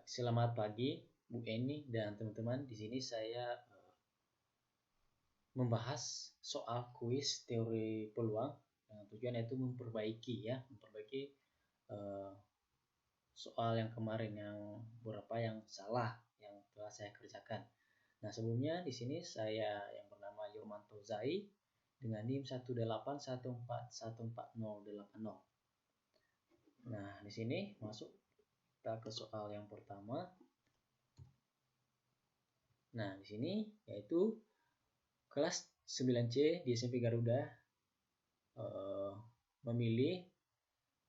Selamat pagi Bu Eni dan teman-teman. Di sini saya membahas soal kuis teori peluang. Tujuan itu memperbaiki eh, soal yang kemarin yang beberapa yang salah yang telah saya kerjakan. Nah, sebelumnya di sini saya yang bernama Yurmanto Zai dengan NIM 181414080. Nah, di sini masuk kita ke soal yang pertama. Nah, di sini yaitu kelas 9C di SMP Garuda memilih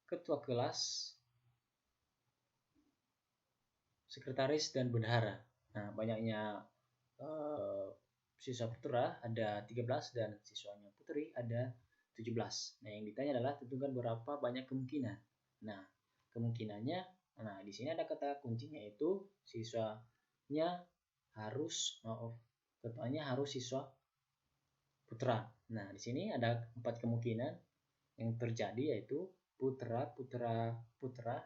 ketua kelas, sekretaris, dan bendahara. Nah, banyaknya siswa putra ada 13 dan siswanya putri ada 17. Nah, yang ditanya adalah tentukan berapa banyak kemungkinan. Nah, kemungkinannya, di sini ada kata kuncinya yaitu ketuanya harus siswa putra. Nah, di sini ada 4 kemungkinan yang terjadi yaitu putra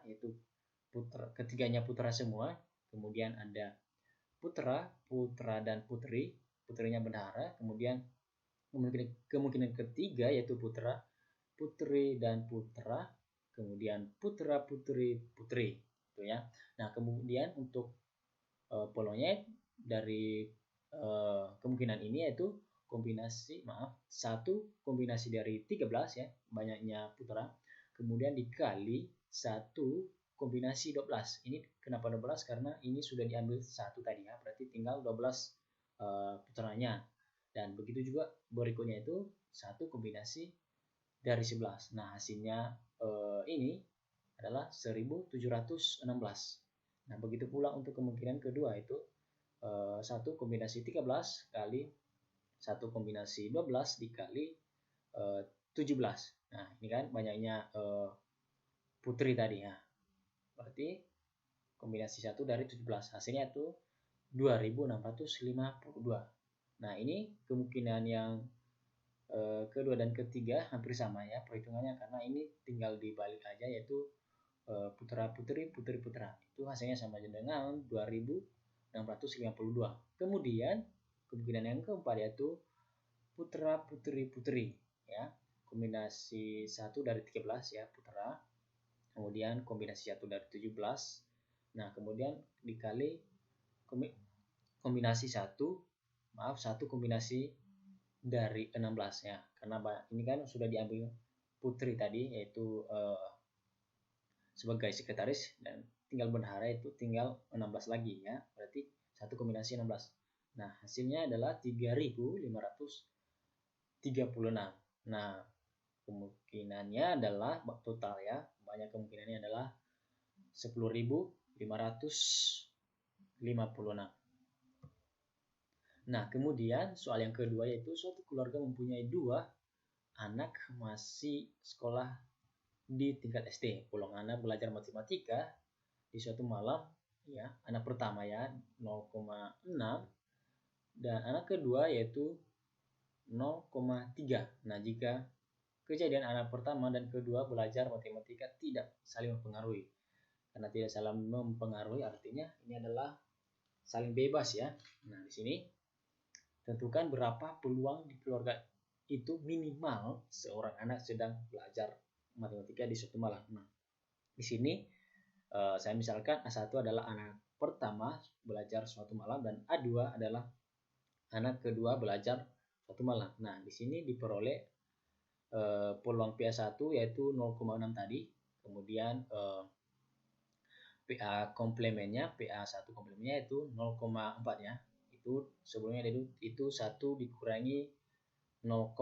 yaitu ketiganya putra semua, kemudian ada putra dan putrinya bendahara, kemudian kemungkinan ketiga yaitu putri dan putra, kemudian putri itu ya. Nah, kemudian untuk polanya dari kemungkinan ini yaitu satu kombinasi dari 13 ya, banyaknya putra, kemudian dikali satu kombinasi 12. Ini kenapa 12? Karena ini sudah diambil satu tadi ya, berarti tinggal 12 putranya. Dan begitu juga berikutnya itu satu kombinasi dari 11. Nah, hasilnya ini adalah 1716. Nah, begitu pula untuk kemungkinan kedua itu satu kombinasi 13 kali satu kombinasi 12 dikali 17. Nah, ini kan banyaknya putri tadi ya. Berarti kombinasi 1 dari 17. Hasilnya itu 2652. Nah, ini kemungkinan yang kedua dan ketiga hampir sama ya perhitungannya, karena ini tinggal dibalik aja yaitu putra-putri, putri-putra. Itu hasilnya sama aja dengan 2652. Kemudian kemungkinan yang keempat yaitu putra putri ya, kombinasi 1 dari 13 ya putra, kemudian kombinasi 1 dari 17. Nah, kemudian dikali kombinasi satu kombinasi dari 16 ya, karena ini kan sudah diambil putri tadi yaitu sebagai sekretaris dan tinggal bendahara itu tinggal 16 lagi ya, berarti satu kombinasi 16. Nah, hasilnya adalah 3536. Nah, kemungkinannya adalah total ya, banyak kemungkinannya adalah 10.556. Nah, kemudian soal yang kedua yaitu suatu keluarga mempunyai 2 anak masih sekolah di tingkat SD. Peluang anak belajar matematika di suatu malam ya, anak pertama ya 0,6 dan anak kedua yaitu 0,3. Nah, jika kejadian anak pertama dan kedua belajar matematika tidak saling mempengaruhi. Karena tidak saling mempengaruhi artinya ini adalah saling bebas ya. Nah, di sini tentukan berapa peluang di keluarga itu minimal seorang anak sedang belajar matematika di suatu malam. Nah, di sini saya misalkan A1 adalah anak pertama belajar suatu malam dan A2 adalah anak kedua belajar suatu malam. Nah, di sini diperoleh peluang PA1 yaitu 0,6 tadi, kemudian PA1 komplemennya itu 0,4 ya. Itu sebelumnya itu 1 dikurangi 0,6,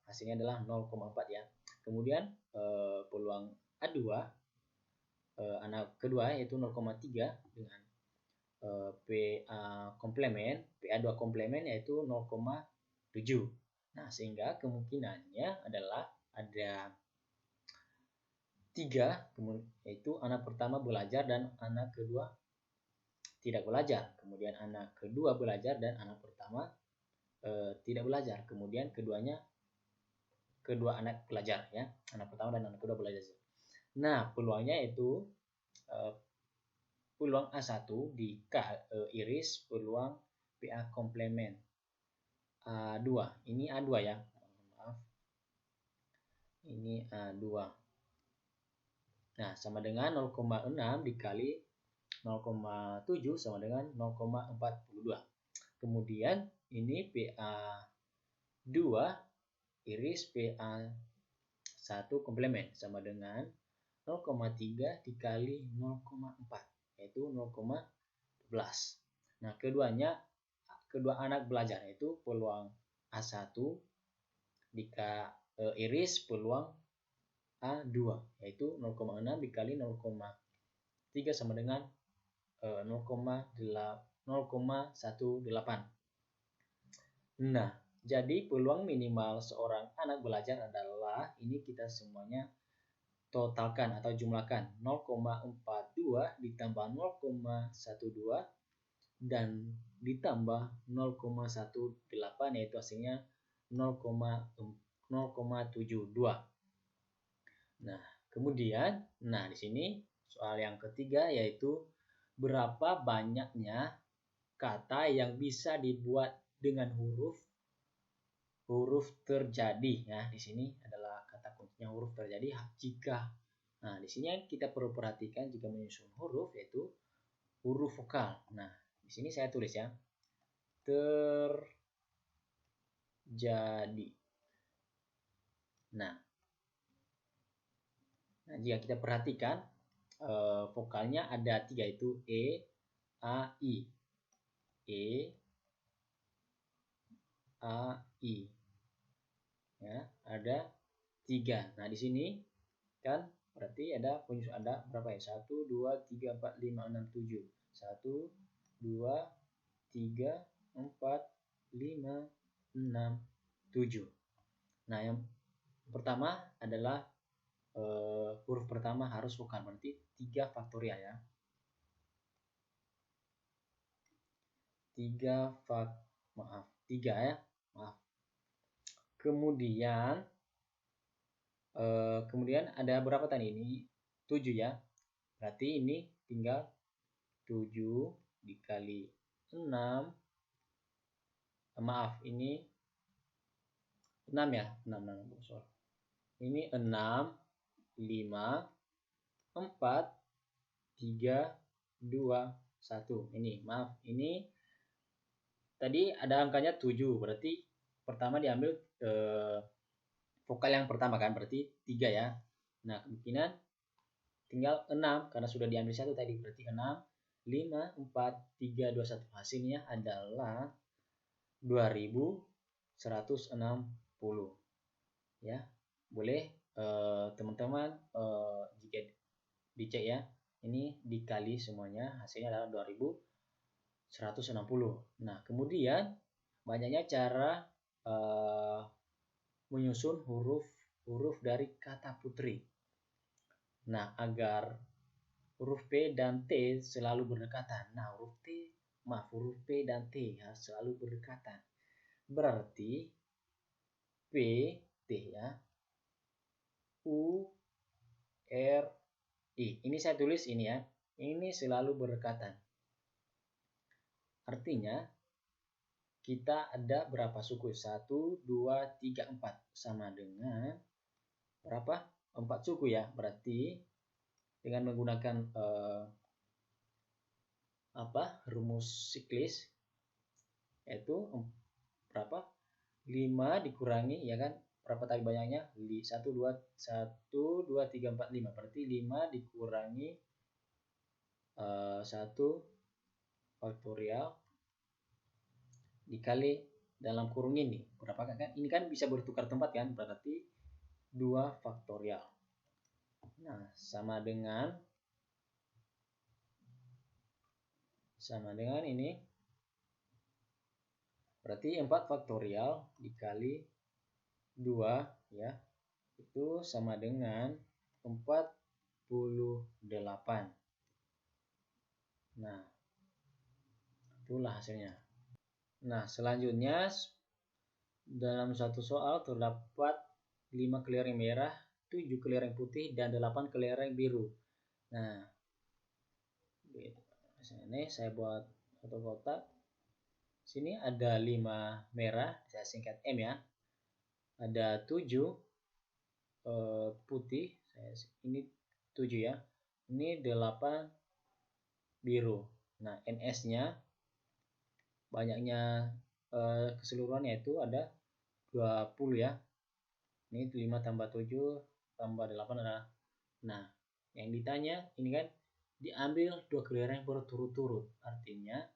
hasilnya adalah 0,4 ya. Kemudian peluang A2 anak kedua yaitu 0,3 dengan PA2 komplemen yaitu 0,7. Nah, sehingga kemungkinannya adalah ada 3, yaitu anak pertama belajar dan anak kedua tidak belajar. Kemudian anak kedua belajar dan anak pertama tidak belajar. Kemudian kedua anak belajar ya, anak pertama dan anak kedua belajar. Nah, peluangnya itu peluang A1 iris peluang PA komplement A2. Ini A2 ya. Maaf. Ini A2. Nah, sama dengan 0,6 dikali 0,7 sama dengan 0,42. Kemudian ini PA2 iris PA1 komplement sama dengan 0,3 dikali 0,4 yaitu 0,12. Nah, kedua anak belajar itu peluang A1 iris peluang A2 yaitu 0,6 dikali 0,3 sama dengan 0,18. Nah, jadi peluang minimal seorang anak belajar adalah ini kita semuanya totalkan atau jumlahkan 0,42 ditambah 0,12 dan ditambah 0,18 yaitu hasilnya 0,72. Nah, kemudian di sini soal yang ketiga yaitu berapa banyaknya kata yang bisa dibuat dengan huruf terjadi. Nah, di sini adalah kata kuncinya huruf terjadi jika. Nah, di sini kita perlu perhatikan jika menyusun huruf yaitu huruf vokal. Nah, di sini saya tulis ya. Terjadi. Nah, jika kita perhatikan vokalnya ada 3 yaitu E, A, I. E, A, I. Ya, ada 3. Nah, di sini kan berarti ada berapa ya? 1, 2, 3, 4, 5, 6, 7. 1, 2, 3, 4, 5, 6, 7. Nah, yang pertama adalah huruf pertama harus vokal, berarti 3 faktorial ya. 3 ya. Maaf. Kemudian ada berapa tadi ini? 7 ya. Berarti ini tinggal 7 dikali 6. Maaf, ini 6 ya. 6. Ini 6, 5, 4, 3, 2, 1. Ini, maaf. Ini tadi ada angkanya 7. Berarti pertama diambil vokal yang pertama kan, berarti 3 ya. Nah, kemungkinan tinggal 6 karena sudah diambil 1 tadi, berarti 6, 5, 4, 3, 2, 1. Hasilnya adalah 2160 ya. Boleh teman-teman jika dicek ya, ini dikali semuanya hasilnya adalah 2160. Nah, kemudian banyaknya cara menyusun huruf dari kata putri. Nah, agar huruf P dan T selalu berdekatan. Nah, huruf P dan T harus selalu berdekatan. Berarti P, T ya. U, R, I. Ini saya tulis ini ya. Ini selalu berdekatan. Artinya kita ada berapa suku? 1, 2, 3, 4. Sama dengan berapa? 4 suku ya. Berarti dengan menggunakan rumus siklis yaitu berapa? 5 dikurangi ya kan? Berapa tadi banyaknya? 1, 2, 3, 4, 5. Berarti 5 dikurangi 1 faktorial dikali dalam kurung ini. Berapa kan? Ini kan bisa bertukar tempat kan? Berarti 2 faktorial. Nah, sama dengan ini. Berarti 4 faktorial dikali 2 ya. Itu sama dengan 48. Nah, itulah hasilnya. Nah, selanjutnya dalam satu soal terdapat 5 kelereng merah, 7 kelereng putih, dan 8 kelereng biru. Nah, Ini saya buat kotak-kotak. Sini ada 5 merah, saya singkat M ya. Ada 7 putih, ini 7 ya. Ini 8 biru. Nah, NS-nya banyaknya keseluruhannya itu ada 20 ya. Ini 5 tambah 7 tambah 8 adalah. Nah, yang ditanya ini kan diambil 2 kelereng berturut-turut. Artinya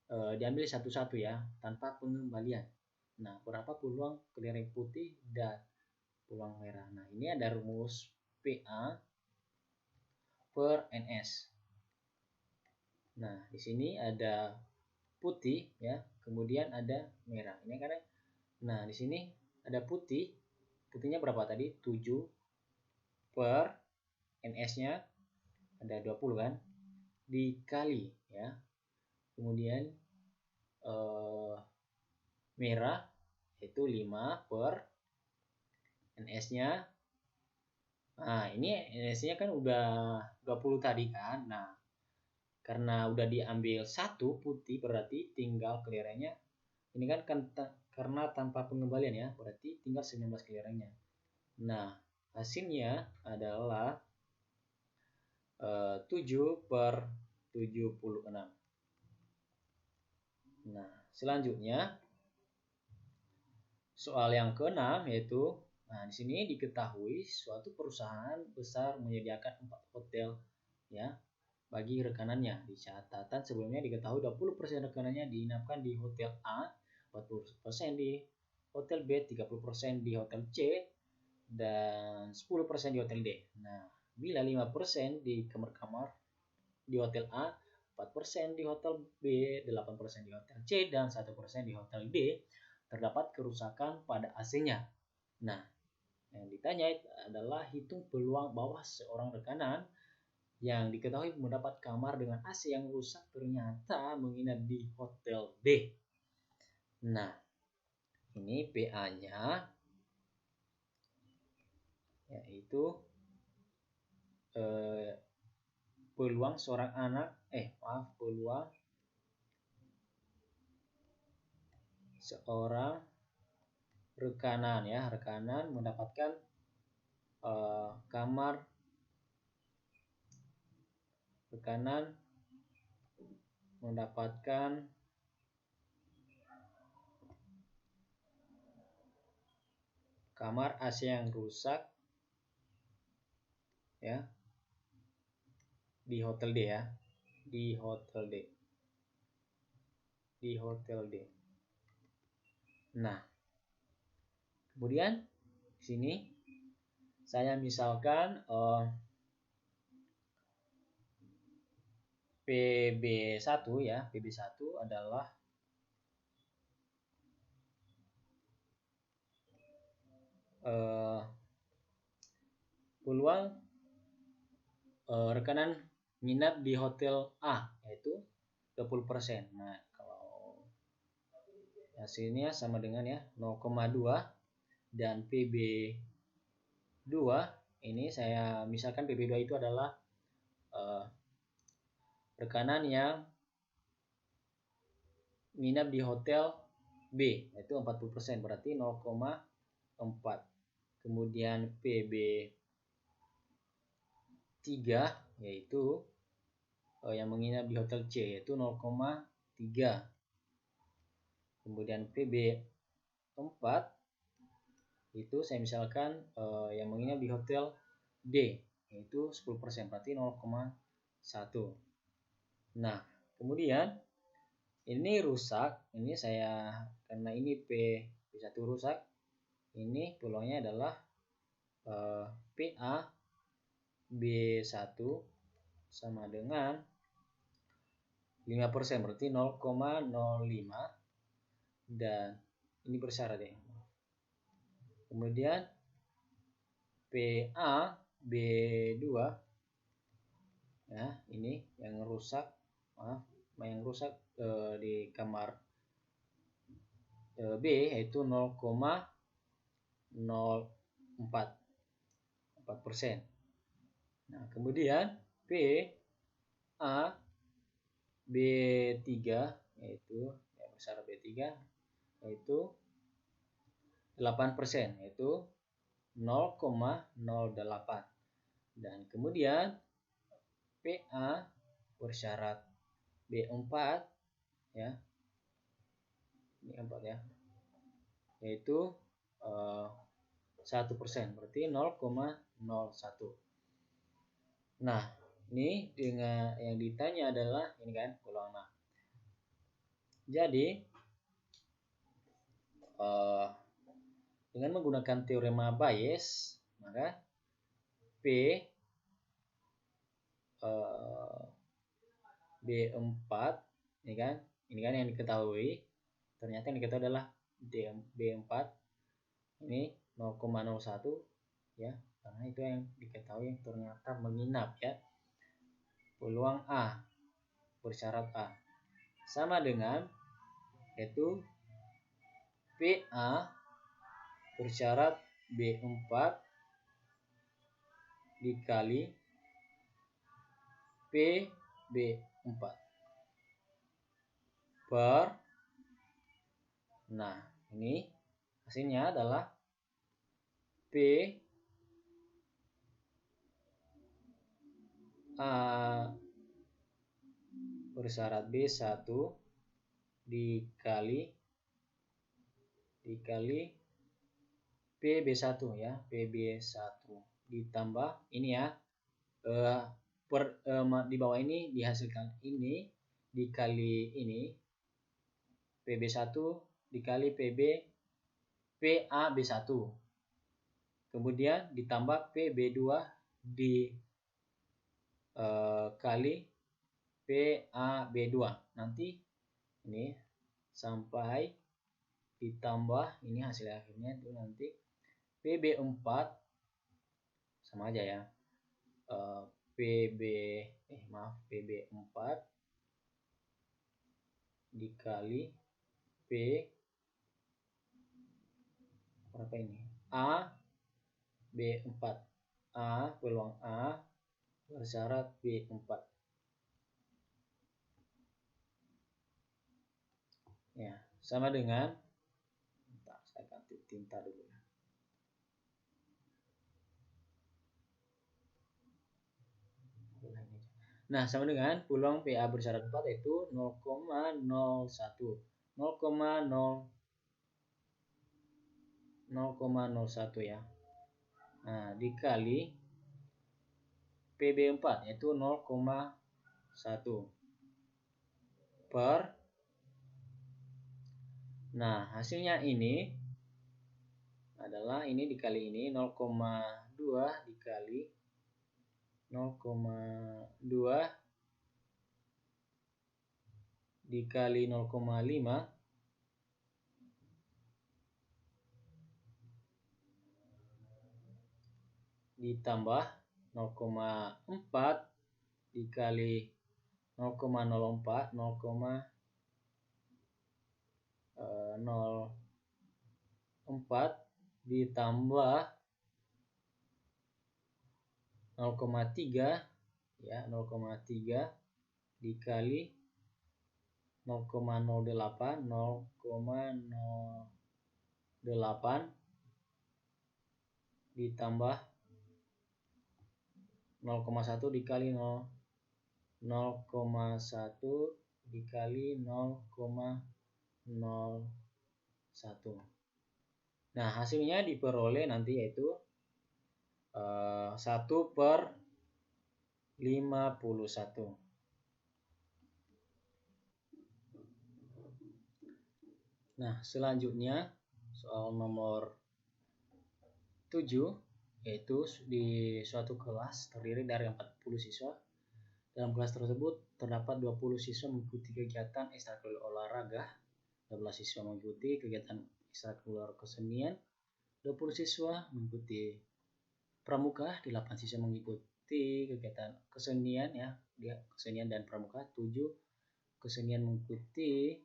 diambil satu-satu ya, tanpa pengembalian. Nah, berapa peluang kelereng putih dan peluang merah? Nah, ini ada rumus PA per NS. Nah, di sini ada putih ya, kemudian ada merah. Ini kan. Nah, di sini ada putih. Putihnya berapa tadi? 7 per NS-nya ada 20 kan? Dikali ya. Kemudian merah itu 5 per NS-nya. Nah, ini NS-nya kan udah 20 tadi kan. Nah, karena udah diambil satu putih berarti tinggal kelerengnya. Ini kan karena tanpa pengembalian ya, berarti tinggal 19 kelerengnya. Nah, hasilnya adalah 7 per 76. Nah, selanjutnya soal yang ke-6 yaitu, nah di sini diketahui suatu perusahaan besar menyediakan 4 hotel ya bagi rekanannya. Di catatan sebelumnya diketahui 20% rekanannya diinapkan di hotel A, 40% di hotel B, 30% di hotel C, dan 10% di hotel D. Nah, bila 5% di kamar-kamar di hotel A, 4% di hotel B, 8% di hotel C, dan 1% di hotel D, terdapat kerusakan pada AC-nya. Nah, yang ditanya adalah hitung peluang bahwa seorang rekanan yang diketahui mendapat kamar dengan AC yang rusak ternyata menginap di hotel D. Nah, ini PA-nya yaitu peluang seorang rekanan mendapatkan kamar AC yang rusak ya di hotel D ya, di hotel D. Nah, kemudian di sini saya misalkan PB1 ya. PB1 adalah peluang rekanan nginap di hotel A yaitu 20%. Nah, kalau hasilnya sama dengan ya 0,2 dan PB2 ini saya misalkan PB2 itu adalah rekanan yang nginap di hotel B yaitu 40%, berarti 0,4. Kemudian PB3 yaitu yang menginap di hotel C yaitu 0,3. Kemudian PB4 itu saya misalkan yang menginap di hotel D yaitu 10%, berarti 0,1. Nah, kemudian ini rusak, ini saya karena ini P1 rusak, ini peluangnya adalah PA B1 sama dengan 5%, berarti 0,05, dan ini bersyarat ya. Kemudian PA B2 ya, ini yang rusak di kamar B yaitu 0,04%. Nah, kemudian PA B3 yaitu bersyarat B3 yaitu 8%, yaitu 0,08. Dan kemudian PA bersyarat B4 ya. B4 ya. Yaitu 1%, berarti 0,01. Nah, ini dengan yang ditanya adalah ini kan golongan A. Jadi dengan menggunakan teorema Bayes, maka P B4 ini kan yang diketahui. Ternyata yang diketahui adalah B4 ini 0,01 ya, karena itu yang diketahui yang ternyata menginap ya. Peluang A bersyarat A sama dengan yaitu PA bersyarat B4 dikali PB4 per, nah ini hasilnya adalah P A bersyarat B1 dikali PB1 ya, PB1 ditambah ini ya, di bawah ini dihasilkan ini dikali ini PB1 dikali PAB1, kemudian ditambah PB2 dikali PAB2, nanti ini sampai ditambah ini hasil akhirnya itu nanti PB4 sama aja ya, PB4 dikali P berapa ini A B4, A peluang A bersyarat B4 ya, sama dengan, saya ganti tinta dulu ya. Nah, sama dengan peluang PA bersyarat 4 yaitu 0,01 ya. Nah, dikali PB4 yaitu 0,1 per, nah hasilnya ini adalah ini dikali ini 0,2 dikali 0,2 dikali 0,5 ditambah 0,4 dikali 0,04 ditambah 0,3 ya, 0,3 dikali 0,08 ditambah 0,1 dikali 0,1 dikali 0,01. Nah, hasilnya diperoleh nanti yaitu 1/51. Nah, selanjutnya soal nomor 7, yaitu di suatu kelas terdiri dari 40 siswa. Dalam kelas tersebut terdapat 20 siswa mengikuti kegiatan ekstrakurikuler olahraga, 12 siswa mengikuti kegiatan ekstrakurikuler kesenian, 20 siswa mengikuti pramuka, 8 siswa mengikuti kegiatan kesenian ya, kesenian dan pramuka, 7 kesenian mengikuti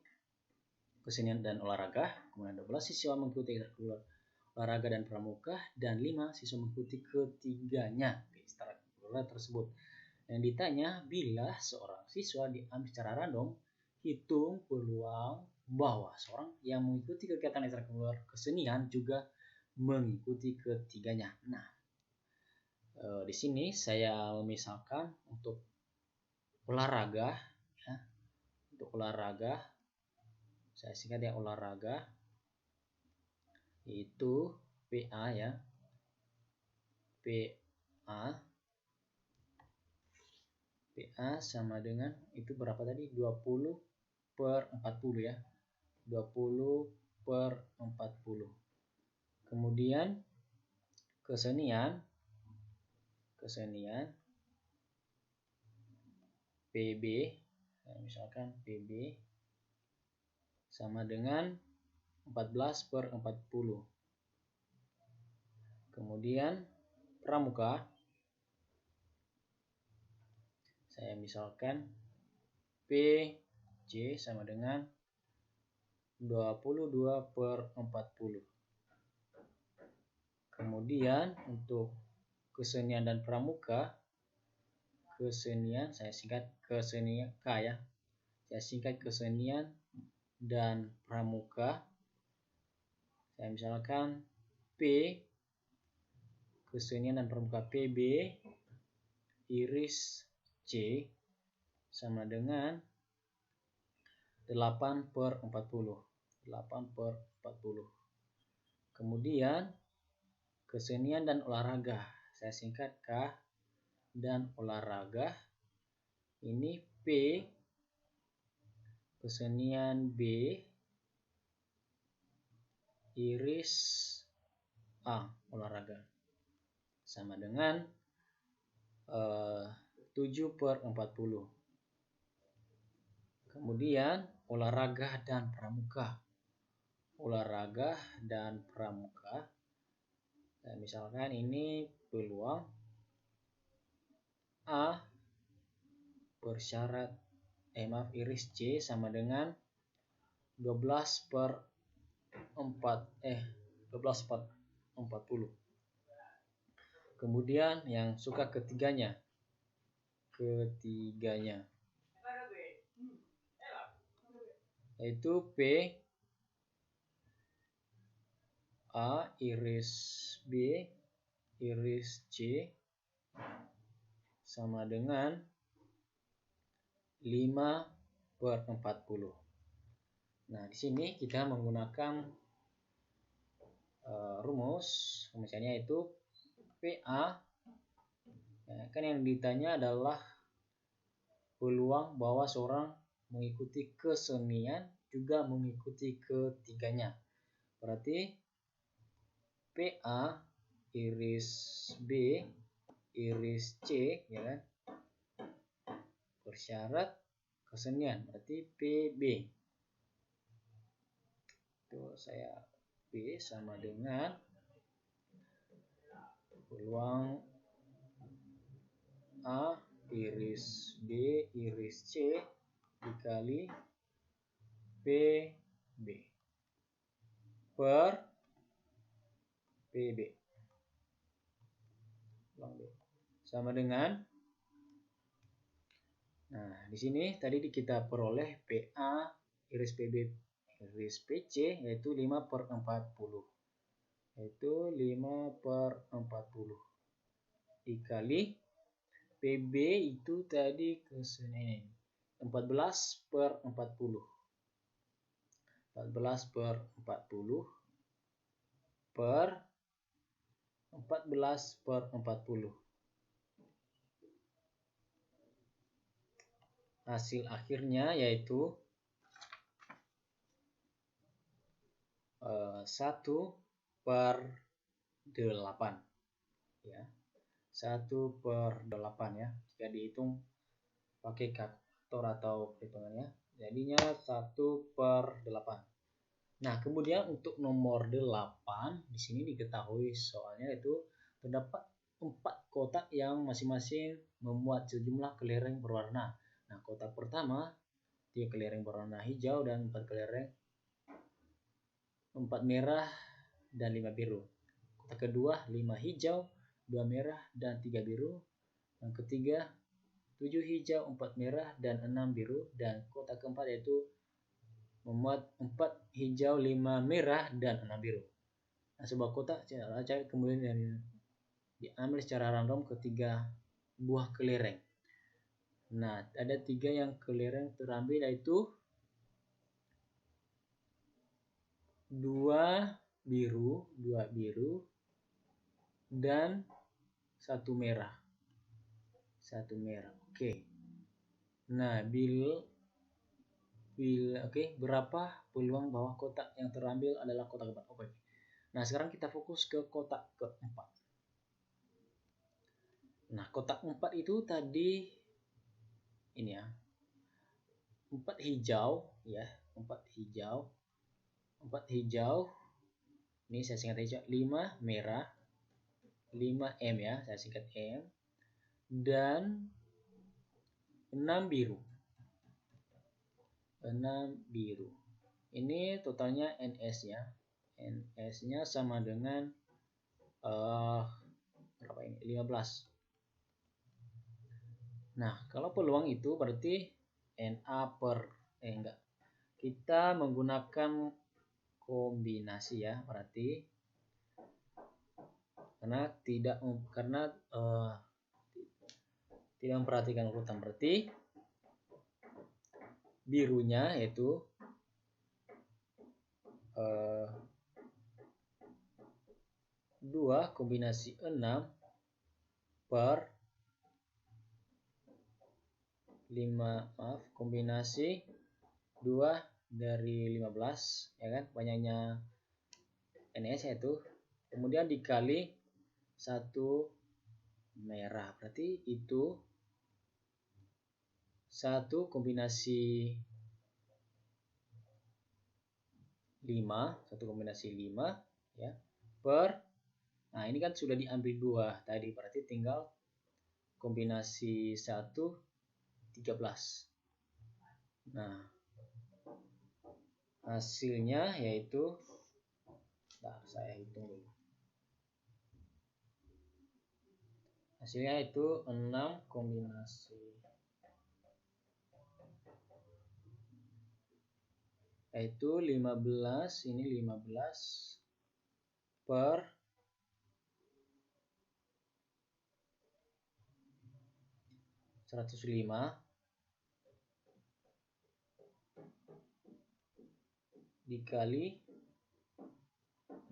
kesenian dan olahraga, kemudian 12 siswa mengikuti ekstrakurikuler olahraga dan pramuka, dan 5 siswa mengikuti ketiganya ekstrakurikuler tersebut. Yang ditanya, bila seorang siswa diambil secara random, hitung peluang bahwa seorang yang mengikuti kegiatan ekstrakurikuler kesenian juga mengikuti ketiganya. Nah, di sini saya misalkan untuk olahraga, ya. Untuk olahraga, saya singkat ya, olahraga itu PA ya, PA sama dengan itu berapa tadi, 20/40 ya, 20/40. Kemudian kesenian PB, misalkan PB sama dengan 14/40. Kemudian pramuka, saya misalkan PJ sama dengan 22/40. Kemudian untuk kesenian dan pramuka, kesenian saya singkat kesenian K ya. Saya singkat kesenian dan pramuka. Saya misalkan P kesenian dan pramuka PB iris C sama dengan 8/40. Kemudian kesenian dan olahraga, saya singkat K, dan olahraga ini P kesenian B iris A olahraga sama dengan 7/40. Kemudian olahraga dan pramuka. Misalkan ini peluang A bersyarat iris C sama dengan 12/40. Kemudian yang suka ketiganya yaitu P A iris B iris C sama dengan 5/40. Nah, di sini kita menggunakan rumusnya itu PA. Ya, kan yang ditanya adalah peluang bahwa seorang mengikuti kesenian juga mengikuti ketiganya. Berarti PA iris B iris C ya kan, bersyarat kesenian, berarti PB. Itu saya P sama dengan peluang A iris B iris C dikali PB per PB sama dengan, nah di sini tadi kita peroleh PA iris PB iris PC yaitu 5/40 dikali PB itu tadi kesenian 14/40 per 14/40. Hasil akhirnya yaitu 1/8 ya, 1/8 ya, jika dihitung pakai kalkulator atau perhitungannya jadinya 1/8. Nah, kemudian untuk nomor 8 di sini diketahui soalnya itu terdapat 4 kotak yang masing-masing memuat sejumlah kelereng berwarna. Nah, kotak pertama 3 kelereng berwarna hijau dan 4 kelereng 4 merah dan 5 biru. Kotak kedua 5 hijau, 2 merah dan 3 biru. Yang ketiga 7 hijau, 4 merah, dan 6 biru. Dan kotak keempat yaitu memuat 4 hijau, 5 merah, dan 6 biru. Nah, sebuah kotak acak kemudian diambil secara random ke 3 buah kelereng. Nah, ada 3 yang kelereng terambil yaitu 2 biru, dan 1 merah. Oke. Nah, berapa peluang bahwa kotak yang terambil adalah kotak keempat? Oke. Nah, sekarang kita fokus ke kotak keempat. Nah, kotak 4 itu tadi ini ya. 4 hijau ya, 4 hijau. Ini saya singkat hijau, 5 merah, 5 M ya, saya singkat M, dan 6 biru. Ini totalnya NS ya. NS-nya sama dengan berapa ini? 15. Nah, kalau peluang itu berarti NA per enggak. Kita menggunakan kombinasi ya, berarti karena tidak memperhatikan urutan, berarti birunya yaitu 2 kombinasi 6 per 5, kombinasi 2 dari 15 ya kan, banyaknya NS yaitu, kemudian dikali 1 merah, berarti itu 1 kombinasi 5 ya per, nah ini kan sudah diambil 2 tadi, berarti tinggal kombinasi 1 13. Nah, hasilnya yaitu, saya hitung dulu. Hasilnya itu 6 kombinasi, yaitu 15, ini 15 per 105 dikali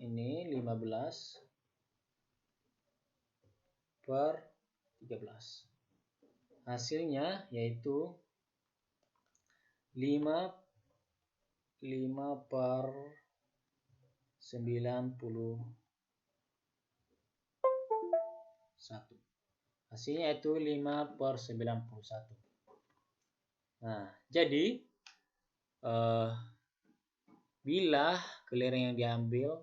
ini 15 per 13. Hasilnya yaitu 5 per 91. Hasilnya itu 5 per 91. Nah, jadi bila kelereng yang diambil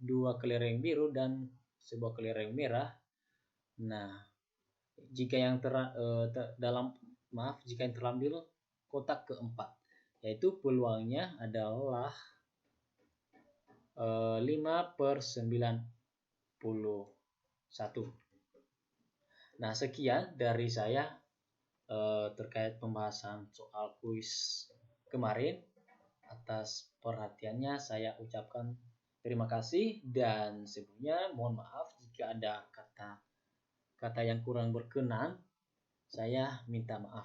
2 kelereng biru dan sebuah kelereng merah, nah jika yang terambil kotak keempat, yaitu peluangnya adalah 5 per 91. Nah, sekian dari saya terkait pembahasan soal kuis kemarin. Atas perhatiannya saya ucapkan terima kasih, dan sebelumnya mohon maaf jika ada kata-kata yang kurang berkenan, saya minta maaf.